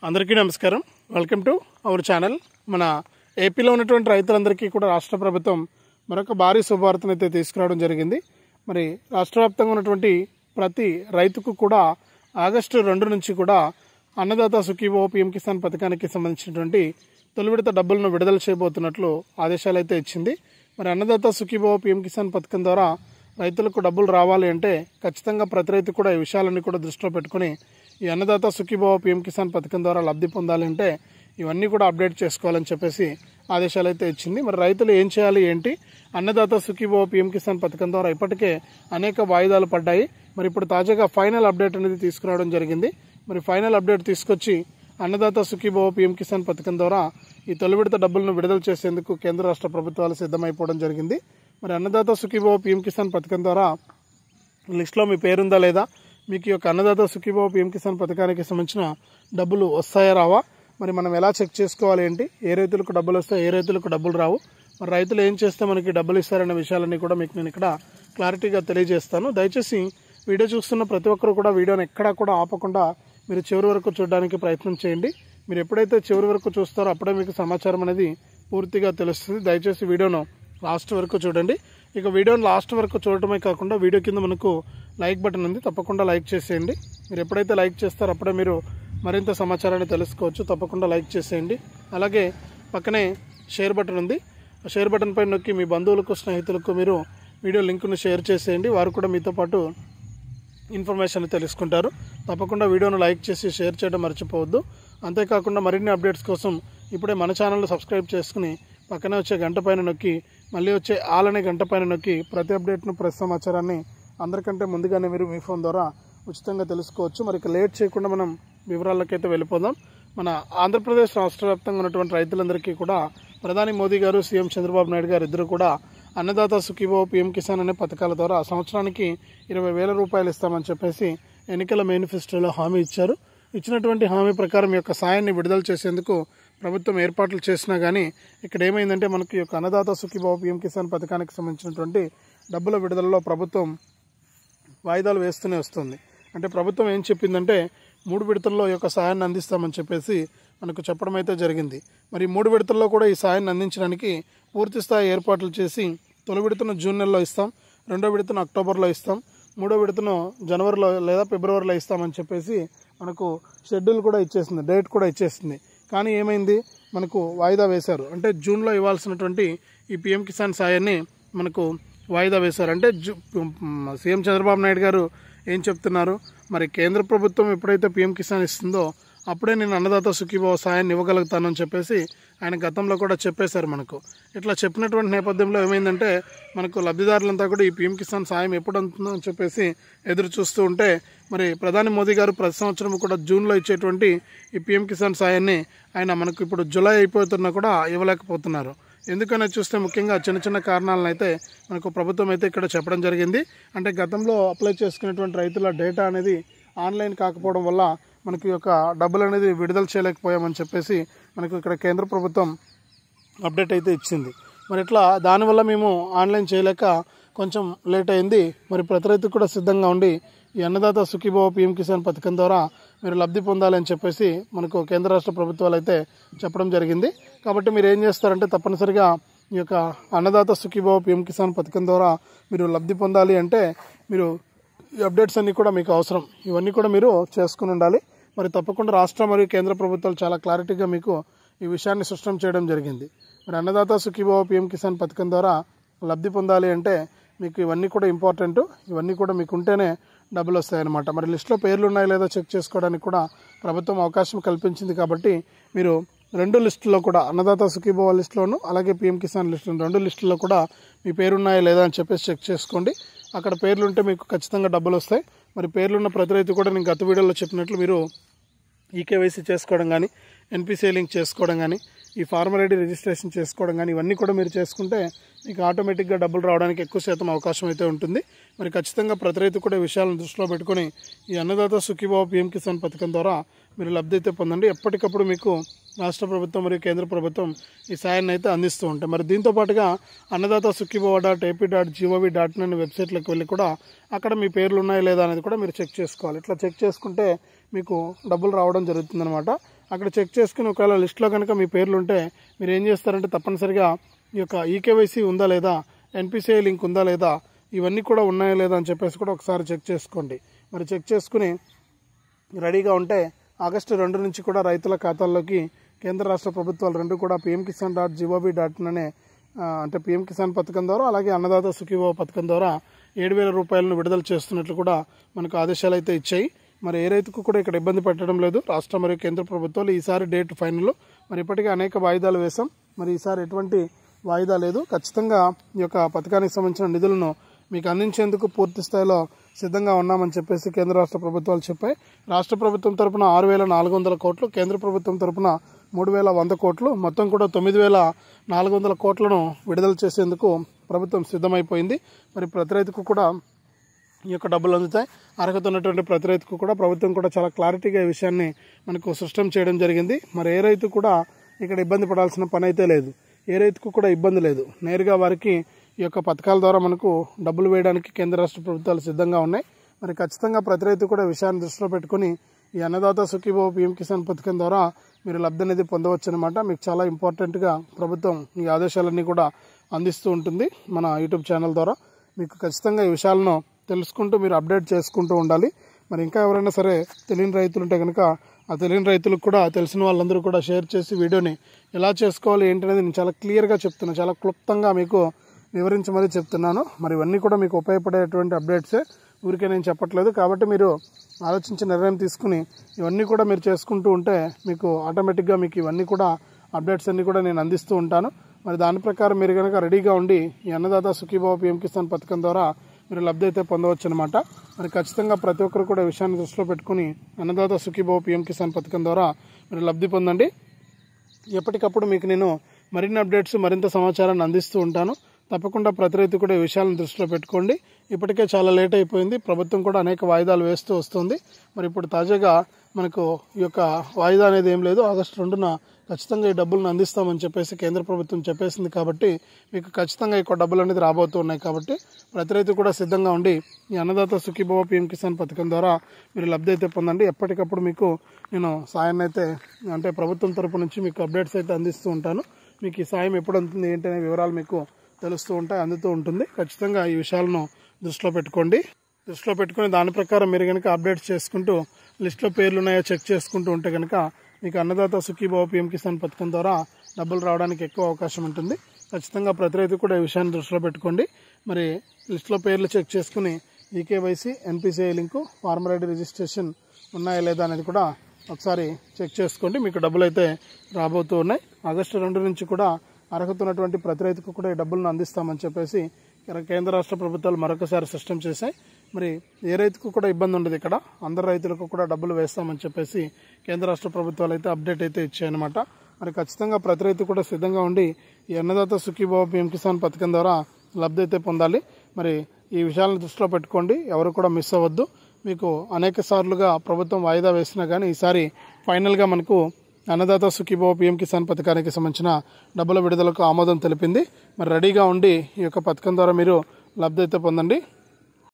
అందరికీ నమస్కారం. Welcome to our channel. మన ఏపీలో ఉన్నటువంటి రైతులందరికీ కూడా రాష్ట్ర ప్రభుత్వం మరొక భారీ శుభవార్తను అయితే తీసుకురావడం జరిగింది. మరి రాష్ట్ర వ్యాప్తంగా ఉన్నటువంటి ప్రతి రైతుకు కూడా ఆగస్టు 2 నుంచి కూడా అన్నదాత సుఖీభవ పీఎం కిసాన్ పథకానికి సంబంధించినటువంటి తొలి విడత డబ్బులను విడుదల చేయబోతున్నట్లు ఆదేశాలు అయితే ఇచ్చింది. మరి అన్నదాత సుఖీభవ పీఎం కిసాన్ పథకం ద్వారా రైతులకు డబ్బులు రావాలి అంటే ఖచ్చితంగా ప్రతి రైతు కూడా ఈ విషయాలన్నీ కూడా దృష్టిలో పెట్టుకుని ఈ అన్నదాత సుఖీభవ పీఎం కిసాన్ పథకం ద్వారా లబ్ధి పొందాలంటే ఇవన్నీ కూడా అప్డేట్ చేసుకోవాలని చెప్పేసి ఆదేశాలు అయితే ఇచ్చింది. మరి రైతులు ఏం చేయాలి ఏంటి? అన్నదాత సుఖీభవ పీఎం కిసాన్ పథకం ద్వారా ఇప్పటికే అనేక వాయిదాలు పడ్డాయి. మరి ఇప్పుడు తాజాగా ఫైనల్ అప్డేట్ అనేది తీసుకురావడం జరిగింది. మరి ఫైనల్ అప్డేట్ తీసుకొచ్చి అన్నదాత సుఖీభవ పీఎం కిసాన్ పథకం ద్వారా ఈ తొలి విడత డబ్బులను విడుదల చేసేందుకు కేంద్ర రాష్ట్ర ప్రభుత్వాలు సిద్ధమైపోవడం జరిగింది. మరి అన్నదాత సుఖీభవ పీఎం కిసాన్ పథకం ద్వారా లిస్టులో మీ పేరుందా లేదా, మీకు యొక్క అన్నదాత సుఖీభవ పీఎం కిసాన్ పథకానికి సంబంధించిన డబ్బులు వస్తాయా రావా, మరి మనం ఎలా చెక్ చేసుకోవాలి ఏంటి, ఏ రైతులకు డబ్బులు వస్తాయి, ఏ రైతులకు డబ్బులు రావు, మరి రైతులు ఏం చేస్తే మనకి డబ్బులు ఇస్తారనే విషయాలన్నీ కూడా మీకు నేను ఇక్కడ క్లారిటీగా తెలియజేస్తాను. దయచేసి వీడియో చూస్తున్న ప్రతి ఒక్కరు కూడా వీడియోని ఎక్కడా కూడా ఆపకుండా మీరు చివరి వరకు చూడడానికి ప్రయత్నం చేయండి. మీరు ఎప్పుడైతే చివరి వరకు చూస్తారో అప్పుడే మీకు సమాచారం అనేది పూర్తిగా తెలుస్తుంది. దయచేసి వీడియోను లాస్ట్ వరకు చూడండి. ఇక వీడియోని లాస్ట్ వరకు చూడటమే కాకుండా వీడియో కింద మనకు లైక్ బటన్ ఉంది, తప్పకుండా లైక్ చేసేయండి. మీరు ఎప్పుడైతే లైక్ చేస్తారో అప్పుడే మీరు మరింత సమాచారాన్ని తెలుసుకోవచ్చు. తప్పకుండా లైక్ చేసేయండి. అలాగే పక్కనే షేర్ బటన్ ఉంది. ఆ షేర్ బటన్ పైన నొక్కి మీ బంధువులకు స్నేహితులకు మీరు వీడియో లింక్ను షేర్ చేసేయండి. వారు కూడా మీతో పాటు ఇన్ఫర్మేషన్ తెలుసుకుంటారు. తప్పకుండా వీడియోను లైక్ చేసి షేర్ చేయడం మర్చిపోవద్దు. అంతేకాకుండా మరిన్ని అప్డేట్స్ కోసం ఇప్పుడే మన ఛానల్ను సబ్స్క్రైబ్ చేసుకుని పక్కనే వచ్చే గంట పైన నొక్కి మళ్ళీ వచ్చే ఆల్ అనే గంట పైన నొక్కి ప్రతి అప్డేట్ను ప్రతి సమాచారాన్ని అందరికంటే ముందుగానే మీరు మీ ఫోన్ ద్వారా ఉచితంగా తెలుసుకోవచ్చు. మరి ఇక లేట్ చేయకుండా మనం వివరాలకైతే వెళ్ళిపోదాం. మన ఆంధ్రప్రదేశ్ రాష్ట్ర వ్యాప్తంగా ఉన్నటువంటి రైతులందరికీ కూడా ప్రధాని మోదీ గారు, సీఎం చంద్రబాబు నాయుడు గారు ఇద్దరు కూడా అన్నదాత సుఖీభవ పీఎం కిసాన్ అనే పథకాల ద్వారా సంవత్సరానికి 20,000 రూపాయలు ఇస్తామని చెప్పేసి ఎన్నికల మేనిఫెస్టోలో హామీ ఇచ్చారు. ఇచ్చినటువంటి హామీ ప్రకారం ఈ యొక్క సాయాన్ని విడుదల చేసేందుకు ప్రభుత్వం ఏర్పాట్లు చేసినా కానీ ఇక్కడ ఏమైందంటే మనకి యొక్క అన్నదాత సుఖీభవ పీఎం కిసాన్ పథకానికి సంబంధించినటువంటి డబ్బుల విడుదలలో ప్రభుత్వం వాయిదాలు వేస్తూనే వస్తుంది. అంటే ప్రభుత్వం ఏం చెప్పిందంటే 3 విడతల్లో ఈ యొక్క సాయాన్ని అందిస్తామని చెప్పేసి మనకు చెప్పడం అయితే జరిగింది. మరి 3 విడతల్లో కూడా ఈ సాయాన్ని అందించడానికి పూర్తి స్థాయి ఏర్పాట్లు చేసి తొలి విడతను జూన్ నెలలో ఇస్తాం, 2వ విడతను అక్టోబర్లో ఇస్తాం, 3వ విడతను జనవరిలో లేదా ఫిబ్రవరిలో ఇస్తామని చెప్పేసి మనకు షెడ్యూల్ కూడా ఇచ్చేసింది, డేట్ కూడా ఇచ్చేసింది. కానీ ఏమైంది, మనకు వాయిదా వేశారు. అంటే జూన్లో ఇవ్వాల్సినటువంటి ఈ పీఎం కిసాన్ సాయాన్ని మనకు వాయిదా వేశారు. అంటే సీఎం చంద్రబాబు నాయుడు గారు ఏం చెప్తున్నారు, మరి కేంద్ర ప్రభుత్వం ఎప్పుడైతే పీఎం కిసాన్ ఇస్తుందో అప్పుడే నేను అన్నదాత సుఖీభవ సాయాన్ని ఇవ్వగలుగుతానని చెప్పేసి ఆయన గతంలో కూడా చెప్పేశారు మనకు. ఇట్లా చెప్పినటువంటి నేపథ్యంలో ఏమైందంటే మనకు లబ్ధిదారులంతా కూడా ఈ పీఎం కిసాన్ సాయం ఎప్పుడు అందుతుందో అని చెప్పేసి ఎదురు చూస్తూ ఉంటే మరి ప్రధాని మోదీ గారు ప్రతి సంవత్సరం కూడా జూన్లో ఇచ్చేటువంటి ఈ పీఎం కిసాన్ సాయాన్ని ఆయన మనకు ఇప్పుడు జూలై అయిపోతున్నా కూడా ఇవ్వలేకపోతున్నారు. ఎందుకనే చూస్తే ముఖ్యంగా చిన్న చిన్న కారణాలను అయితే మనకు ప్రభుత్వం అయితే ఇక్కడ చెప్పడం జరిగింది. అంటే గతంలో అప్లై చేసుకునేటువంటి రైతుల డేటా అనేది ఆన్లైన్ కాకపోవడం వల్ల మనకి యొక్క డబ్బులు అనేది విడుదల చేయలేకపోయామని చెప్పేసి మనకు ఇక్కడ కేంద్ర ప్రభుత్వం అప్డేట్ అయితే ఇచ్చింది. మరి ఇట్లా దానివల్ల మేము ఆన్లైన్ చేయలేక కొంచెం లేట్ అయింది. మరి ప్రతి రైతు కూడా సిద్ధంగా ఉండి ఈ అన్నదాత సుఖీభవ పీఎం కిసాన్ పథకం ద్వారా మీరు లబ్ధి పొందాలని చెప్పేసి మనకు కేంద్ర రాష్ట్ర ప్రభుత్వాలు అయితే చెప్పడం జరిగింది. కాబట్టి మీరు ఏం చేస్తారంటే తప్పనిసరిగా ఈ యొక్క అన్నదాత సుఖీభవ పీఎం కిసాన్ పథకం ద్వారా మీరు లబ్ధి పొందాలి అంటే మీరు ఈ అప్డేట్స్ అన్నీ కూడా మీకు అవసరం. ఇవన్నీ కూడా మీరు చేసుకుని ఉండాలి. మరి తప్పకుండా రాష్ట్ర మరియు కేంద్ర ప్రభుత్వాలు చాలా క్లారిటీగా మీకు ఈ విషయాన్ని స్పష్టం చేయడం జరిగింది. మరి అన్నదాత సుఖీభవ పీఎం కిసాన్ పథకం ద్వారా లబ్ధి పొందాలి అంటే మీకు ఇవన్నీ కూడా ఇంపార్టెంట్. ఇవన్నీ కూడా మీకు ఉంటేనే డబ్బులు వస్తాయన్నమాట. మరి లిస్టులో పేర్లు ఉన్నాయో లేదో చెక్ చేసుకోవడానికి కూడా ప్రభుత్వం అవకాశం కల్పించింది. కాబట్టి మీరు 2 లిస్టుల్లో కూడా అన్నదాత సుఖీభవ లిస్టులోను అలాగే పీఎం కిసాన్ లిస్టులో 2 లిస్టుల్లో కూడా మీ పేరున్నాయో లేదా అని చెప్పేసి చెక్ చేసుకోండి. అక్కడ పేర్లు ఉంటే మీకు ఖచ్చితంగా డబ్బులు వస్తాయి. మరి పేర్లున్న ప్రతి రైతు కూడా నేను గత వీడియోలో చెప్పినట్లు మీరు ఈకేవైసీ చేసుకోవడం కానీ, ఎన్పిసిఐ లింక్ చేసుకోవడం కానీ, ఈ ఫార్మర్ ఐడి రిజిస్ట్రేషన్ చేసుకోవడం కానీ ఇవన్నీ కూడా మీరు చేసుకుంటే మీకు ఆటోమేటిక్గా డబ్బులు రావడానికి ఎక్కువ శాతం అవకాశం అయితే ఉంటుంది. మరి ఖచ్చితంగా ప్రతి రైతు కూడా ఈ విషయాలను దృష్టిలో పెట్టుకొని ఈ అన్నదాత సుఖీభవ పీఎం కిసాన్ పథకం ద్వారా మీరు లబ్ధి అయితే పొందండి. ఎప్పటికప్పుడు మీకు రాష్ట్ర ప్రభుత్వం మరియు కేంద్ర ప్రభుత్వం ఈ సాయాన్ని అయితే అందిస్తూ ఉంటాయి. మరి దీంతో పాటుగా అన్నదాత sukhibhava.ap.gov.in అనే వెబ్సైట్లోకి వెళ్ళి కూడా అక్కడ మీ పేర్లు ఉన్నాయో లేదా అనేది కూడా మీరు చెక్ చేసుకోవాలి. ఇట్లా చెక్ చేసుకుంటే మీకు డబ్బులు రావడం జరుగుతుందన్నమాట. అక్కడ చెక్ చేసుకుని ఒకవేళ లిస్టులో కనుక మీ పేర్లు ఉంటే మీరు ఏం చేస్తారంటే తప్పనిసరిగా ఈ యొక్క ఈకేవైసీ ఉందా లేదా, ఎన్పిసిఐ లింక్ ఉందా లేదా, ఇవన్నీ కూడా ఉన్నాయా లేదా అని చెప్పేసి కూడా ఒకసారి చెక్ చేసుకోండి. మరి చెక్ చేసుకుని రెడీగా ఉంటే ఆగస్టు 2 నుంచి కూడా రైతుల ఖాతాల్లోకి కేంద్ర రాష్ట్ర ప్రభుత్వాలు రెండు కూడా pmkisan.gov.in అనే అంటే పీఎం కిసాన్ పథకం ద్వారా అలాగే అన్నదాత సుఖీభవ పథకం ద్వారా 7,000 రూపాయలను విడుదల చేస్తున్నట్లు కూడా మనకు ఆదేశాలు అయితే ఇచ్చాయి. మరి ఏ రైతుకు కూడా ఇక్కడ ఇబ్బంది పెట్టడం లేదు రాష్ట్ర మరియు కేంద్ర ప్రభుత్వాలు. ఈసారి డేట్ ఫైనల్. మరి ఇప్పటికే అనేక వాయిదాలు వేశాం, మరి ఈసారి ఎటువంటి వాయిదా లేదు. ఖచ్చితంగా ఈ యొక్క పథకానికి సంబంధించిన నిధులను మీకు అందించేందుకు పూర్తి స్థాయిలో సిద్ధంగా ఉన్నామని చెప్పేసి కేంద్ర రాష్ట్ర ప్రభుత్వాలు చెప్పాయి. రాష్ట్ర ప్రభుత్వం తరపున 6,400 కోట్లు, కేంద్ర ప్రభుత్వం తరపున 3,100 కోట్లు, మొత్తం కూడా 9,400 కోట్లను విడుదల చేసేందుకు ప్రభుత్వం సిద్ధమైపోయింది. మరి ప్రతి రైతుకు కూడా ఈ యొక్క డబ్బులు అందుతాయి. అర్హత ఉన్నటువంటి ప్రతి రైతుకు కూడా ప్రభుత్వం కూడా చాలా క్లారిటీగా ఈ విషయాన్ని మనకు స్పష్టం చేయడం జరిగింది. మరి ఏ రైతు కూడా ఇక్కడ ఇబ్బంది పడాల్సిన పని అయితే లేదు, ఏ రైతుకు కూడా ఇబ్బంది లేదు. నేరుగా వారికి ఈ యొక్క పథకాల ద్వారా మనకు డబ్బులు వేయడానికి కేంద్ర రాష్ట్ర ప్రభుత్వాలు సిద్ధంగా ఉన్నాయి. మరి ఖచ్చితంగా ప్రతి రైతు కూడా విషయాన్ని దృష్టిలో పెట్టుకుని ఈ అన్నదాత సుఖీభవ పీఎం కిసాన్ పథకం ద్వారా మీరు లబ్ధి అనేది పొందవచ్చు అనమాట. మీకు చాలా ఇంపార్టెంట్గా ప్రభుత్వం ఈ ఆదేశాలన్నీ కూడా అందిస్తూ ఉంటుంది మన యూట్యూబ్ ఛానల్ ద్వారా. మీకు ఖచ్చితంగా ఈ విషయాలను తెలుసుకుంటూ మీరు అప్డేట్ చేసుకుంటూ ఉండాలి. మరి ఇంకా ఎవరైనా సరే తెలియని రైతులు ఉంటే కనుక ఆ తెలియని రైతులకు కూడా తెలిసిన వాళ్ళందరూ కూడా షేర్ చేసి వీడియోని ఎలా చేసుకోవాలి ఏంటనేది నేను చాలా క్లియర్గా చెప్తున్నాను, చాలా క్లుప్తంగా మీకు వివరించి మరీ చెప్తున్నాను. మరి ఇవన్నీ కూడా మీకు ఉపయోగపడేటువంటి అప్డేట్సే, ఊరికే నేను చెప్పట్లేదు. కాబట్టి మీరు ఆలోచించి నిర్ణయం తీసుకుని ఇవన్నీ కూడా మీరు చేసుకుంటూ ఉంటే మీకు ఆటోమేటిక్గా మీకు ఇవన్నీ కూడా అప్డేట్స్ అన్నీ కూడా నేను అందిస్తూ ఉంటాను. మరి దాని ప్రకారం మీరు కనుక రెడీగా ఉండి ఈ అన్నదాత సుఖీభవ పీఎం కిసాన్ పథకం ద్వారా మీరు లబ్ధి అయితే పొందవచ్చు అనమాట. మరి ఖచ్చితంగా ప్రతి ఒక్కరు కూడా విషయాన్ని దృష్టిలో పెట్టుకుని అన్నదాత సుఖీభవ పీఎం కిసాన్ పథకం ద్వారా మీరు లబ్ధి పొందండి. ఎప్పటికప్పుడు మీకు నేను మరిన్ని అప్డేట్స్ మరింత సమాచారాన్ని అందిస్తూ ఉంటాను. తప్పకుండా ప్రతి రైతు కూడా ఈ విషయాలను దృష్టిలో పెట్టుకోండి. ఇప్పటికే చాలా లేట్ అయిపోయింది, ప్రభుత్వం కూడా అనేక వాయిదాలు వేస్తూ వస్తుంది. మరి ఇప్పుడు తాజాగా మనకు ఈ యొక్క వాయిదా అనేది ఏం లేదు, ఆగస్టు 2న ఖచ్చితంగా ఈ డబ్బులను అందిస్తామని చెప్పేసి కేంద్ర ప్రభుత్వం చెప్పేసింది. కాబట్టి మీకు ఖచ్చితంగా ఈ డబ్బులు అనేది రాబోతూ ఉన్నాయి. కాబట్టి ప్రతి రైతు కూడా సిద్ధంగా ఉండి ఈ అన్నదాత సుఖీభవ పీఎం కిసాన్ పథకం ద్వారా మీరు లబ్ధి అయితే పొందండి. ఎప్పటికప్పుడు మీకు నేను సాయాన్ని అయితే అంటే ప్రభుత్వం తరపు నుంచి మీకు అప్డేట్స్ అయితే అందిస్తూ ఉంటాను. మీకు ఈ సాయం ఎప్పుడు అందుతుంది ఏంటనే వివరాలు మీకు తెలుస్తూ ఉంటాయి, అందుతూ ఉంటుంది. ఖచ్చితంగా ఈ విషయాలను దృష్టిలో పెట్టుకుని దాని ప్రకారం మీరు కనుక అప్డేట్స్ చేసుకుంటూ లిస్టులో పేర్లు ఉన్నాయో చెక్ చేసుకుంటూ ఉంటే కనుక మీకు అన్నదాత సుఖీభవ పీఎం కిసాన్ పథకం ద్వారా డబ్బులు రావడానికి ఎక్కువ అవకాశం ఉంటుంది. ఖచ్చితంగా ప్రతి రైతు కూడా ఈ విషయాన్ని దృష్టిలో పెట్టుకోండి. మరి లిస్టులో పేర్లు చెక్ చేసుకుని eKYC, NPCI link, farmer ID registration ఉన్నాయా లేదా అనేది కూడా ఒకసారి చెక్ చేసుకోండి. మీకు డబ్బులు అయితే రాబోతూ ఉన్నాయి. ఆగస్టు 2 నుంచి కూడా అర్హత ఉన్నటువంటి ప్రతి రైతుకు కూడా ఈ డబ్బులను అందిస్తామని చెప్పేసి కేంద్ర రాష్ట్ర ప్రభుత్వాలు మరొకసారి స్పష్టం చేశాయి. మరి ఏ రైతుకు కూడా ఇబ్బంది ఉండదు, ఇక్కడ అందరు రైతులకు కూడా డబ్బులు వేస్తామని చెప్పేసి కేంద్ర రాష్ట్ర ప్రభుత్వాలు అయితే అప్డేట్ అయితే ఇచ్చాయన్నమాట. మరి ఖచ్చితంగా ప్రతి రైతు కూడా సిద్ధంగా ఉండి ఈ అన్నదాత సుఖీభవ పీఎం కిసాన్ పథకం ద్వారా లబ్ధి అయితే పొందాలి. మరి ఈ విషయాలను దృష్టిలో పెట్టుకోండి, ఎవరు కూడా మిస్ అవ్వద్దు. మీకు అనేక సార్లుగా ప్రభుత్వం వాయిదా వేసినా కానీ ఈసారి ఫైనల్గా మనకు అన్నదాత సుఖీభవ పీఎం కిసాన్ పథకానికి సంబంధించిన డబ్బుల విడుదలకు ఆమోదం తెలిపింది. మరి రెడీగా ఉండి ఈ యొక్క పథకం ద్వారా మీరు లబ్ధి అయితే పొందండి.